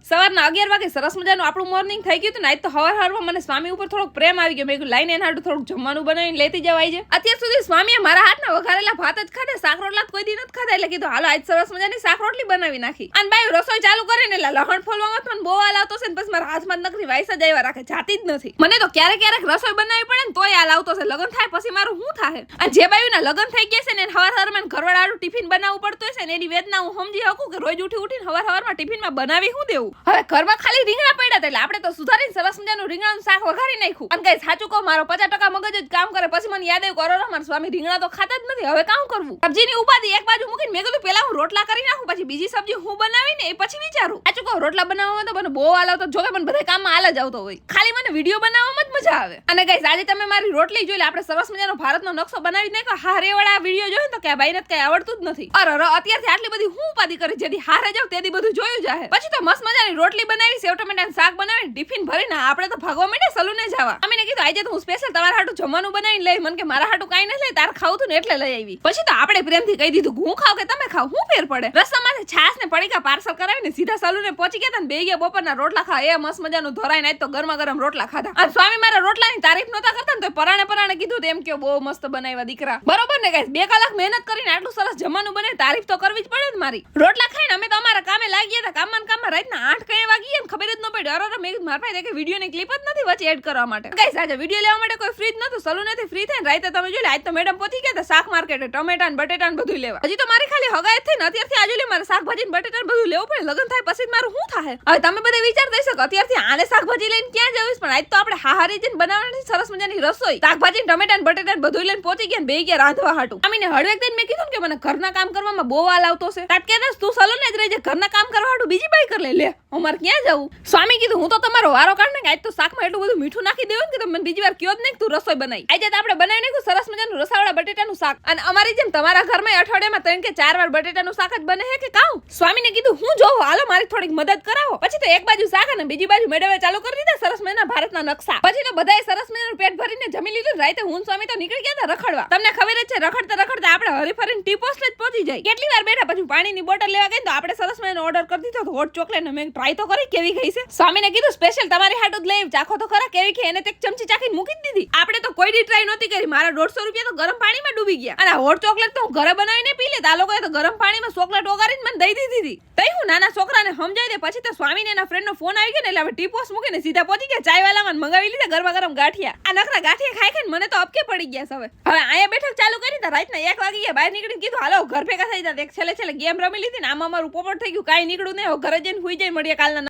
સવારના 11 વાગે સરસ મજાનું આપણું મોર્નિંગ થઈ ગયું હતું ને. આજ તો હવારમાં મને સ્વામી ઉપર થોડોક પ્રેમ આવી ગયો. મેં કીધું લાઈને એના હાટું થોડુંક જમવાનું બનાવીને લેતી જવાય છે. અત્યાર સુધી સ્વામીએ મારા હાથના વઘારેલા ભાત જ ખાધા, શાક રોટલા કોઈ દી નથી ખાધા. એટલે કીધું હાલો આજ સરસ મજાની શાક રોટલી બનાવી નાખી. અને બાયું રસોઈ ચાલુ કરે ને એટલે લહણ ફોલવામાં મને બહુ હાલ આવતો છે ને પછી મારા હાથમાં નકરી વાઈસ જ આવ્યા રાખે, જાતી જ નથી. મને તો ક્યારેક રસોઈ બનાવી પડે ને તોય હાલ આવતો છે. લગન થાય પછી મારું શું થાય? અને જે બાયુના લગન થઈ ગયા છે ને હવાર ઘરવાળાનું ટિફિન બનાવવું પડતું હશે ને એની વેદના હું સમજી શકું કે રોજ ઉઠીને હવારમાં ટિફિનમાં બનાવી શું દેવું. હવે ઘરમાં ખાલી રીંગણા પડ્યા એટલે આપણે તો સુધારીને સરસ મજાનું રીંગણાનું શાક વઘારી નાખ્યું. અને કઈ સાચું કહું, મારો 50% મગજ જ કામ કરે. પછી મને યાદ આવ્યું કરો મારા સ્વામી રીંગણા તો ખાતા જ નથી, હવે કામ કરવું? સબ્જીની ઉપાધિ એક બાજુ મૂકીને મેં કીધું પેલા હું રોટલા કરી નાખું, પછી બીજી સબ્જી હું બનાવીને એ પછી વિચારું. સાચું કહું, રોટલા બનાવવામાં તો મને બહુ હાલ આવતો. જો કે મને બધા કામમાં હાલ જ આવતો હોય, ખાલી મને વિડીયો બનાવવામાં જ મજા આવે. અને ગાઈસ આજે તમે મારી રોટલી જોઈ લે, આપણે સરસ મજાનો ભારતનો નકશો બનાવી નાખ્યો. હારે વાળા વિડીયો જોયો તો કે આ બાઈને કઈ આવડતું જ નથી. અરે અત્યારથી આટલી બધી હું ઉપાધિ કરી, જેથી હારે જાવ તેથી બધું જોયું જાય. પછી તો મસ્ત મજાની રોટલી બનાવી, સેવ ટમેટાનું શાક બનાવીને ટિફિન ભરીને આપણે તો ભાગવા માંડ્યા સલૂને જવા. અમીને કીધું આજે તો હું સ્પેશિયલ તમારા હાટું જમવાનું બનાવીને લઈ. મને કે મારા હાટું કાઈ નથી, તાર ખાવું તું ને એટલે લઈ આવી. પછી તો આપણે પ્રેમથી કહી દીધું હું ખાવ કે તમે ખાવ, હું ફેર પડે. રસ્તામાંથી છાસ ને પડીકા પાર્સલ કરાવીને સીધા સલૂને પહોંચી ગયા ને બે ગયા બપોરના રોટલા ખા. એ મસ્ત મજાનું ધોરાઈને આજ તો ગરમા ગરમ રોટલા ખાધા. અને સ્વામી મારા રોટલાની તારીફ નતા કરતા ને તો પરાણે કીધું એમ કે બહુ મસ્ત બનાવ્યા દીકરા. બરોબર ને ગાઈસ, 2 કલાક મહેનત કરીને આટલું સરસ જમવાનું બને, તારીફ તો કરવી જ પડે ને મારી. રોટલા ખાઈને અમે તો અમારા કામે લાગી ગયા હતા. કામમાં રાતના 8 કઈ વાગી ગયા ને ખબર જ ન પડી. અરે મેં મારા પાસે કે વિડીયોની ક્લિપ જ નથી વચ્ચે એડ કરવા માટે. ગાઈસ આજે વિડીયો લેવા માટે કોઈ ફ્રી જ નતું, સલૂનેથી ફ્રી થઈને રાતે તમે જોઈ લે. આજ તો મેડમ પહોંચી ગયા હતા શાક માર્કેટે, ટમેટા ને બટેટા ને બધું લેવા. હજી તો મારી ખાલી હગાઈ થઈ ને અત્યારથી આજુ મારે શાકભાજી ને બટેટા ને બધું લેવું પડે. લગન થાય પછી મારું શું થાય? હવે તમે બધા વિચારતા હશો કે અત્યારથી આને શાકભાજી લઈને ક્યાં જવીશ, પણ આજ તો આપણે હારી જઈને બનાવવાની સરસ મજાની રસોઈ. શાકભાજી ટમેટા ને બટેટા ને બધું લઈને પહોંચી ગયા, બે ગયા રાંધવા હાટું. અમીને હળવેક દઈને મેં કીધું કે મને ઘરના કામ કરવામાં બહુ હાલ આવતો છે. તાત કે તું સલૂને જ રહેજે, ઘરના કામ કરવા હાટું બીજી બાઈ કરી લે. અમારે ક્યાં જવું? સ્વામી કીધું હું તો તમારો વારો કાઢ ને, આજ તો શાકમાં એટલું બધું મીઠું નાખી દેવું કે તમે બીજી વાર કયો જ નહીં તું રસોઈ બનાવી. આજે તો આપણે બનાવી નાખ્યું સરસ મજાનું રસાવાળા બટેટાનું શાક. અને અમારી જેમ તમારા ઘરમાં અઠવાડિયામાં 3 કે 4 વાર બટેટાનું શાક જ બને હે કે કાઉ? સ્વામીને કીધું હું જોઉં, હાલો મારી થોડીક મદદ કરાવો. પછી તો એક બાજુ શાક અને બીજી બાજુ મેડમે ચાલુ કરી દીધા સરસ મજાના ભારતના નકશા. પછી તો બધાએ સરસ મજાનું પેટ ભરીને જમી લીધું. રાતે હું સ્વામી તો નીકળી ગયા હતા રખડવા. તમને ખબર જ છે રખડતા આપણે હરીફરીને ટી પોસ્ટ જ પહોંચી જાય. કેટલી વાર બેઠા, પછી પાણીની બોટલ લેવા ગઈ તો આપણે સરસ મજાનો ઓર્ડર કરી દીધો હોટ ચોકલેટ ને. મેં ટ્રાય તો કરી કેવી ગઈ છે. સ્વામીને કીધું સ્પેશિયલ તમારી હાટું જ લઈ ચાખો તો ખરા કેવી છે. એને એક ચમચી ચાખીને મૂકી દીધી. આપણે તો કોઈ દી ટ્રાય નહોતી કરી. મારા 150 રૂપિયા તો ગરમ પાણીમાં ડૂબી ગયા. અને આ હોટ ચોકલેટ તો હું ઘરે બનાવીને પી લે. આ લોકોએ તો ગરમ પાણીમાં ચોકલેટ ઓગાળીને મને દઈ દીધી. તઈ હું નાના છોકરાને સમજાવી દે. પછી તો સ્વામીને એના ફ્રેન્ડનો ફોન આવી ગયો ને એટલે હવે ટી પોસ્ટ મૂકીને સીધા પહોંચી ગયા ચાયવાલામાં મંગાવી લીધા ગરમા ગરમ ગાંઠિયા. આ નકરા ગાંઠિયા ખાઈને મને તો અપકે પડી ગયા હવે. હવે અહીંયા બેઠક ચાલુ કરી તો રાતના 1 વાગી ગયા. બહાર નીકળીને કીધું હાલો ઘર ભેગા થઈ જતા. છેલ્લે ગેમ રમી લીધી ને આમાં મારું પોપટ થઈ ગયું. કાંઈ નીકળું નહીં. ઘરે જઈને સુઈ જાય. મળીએ કાલના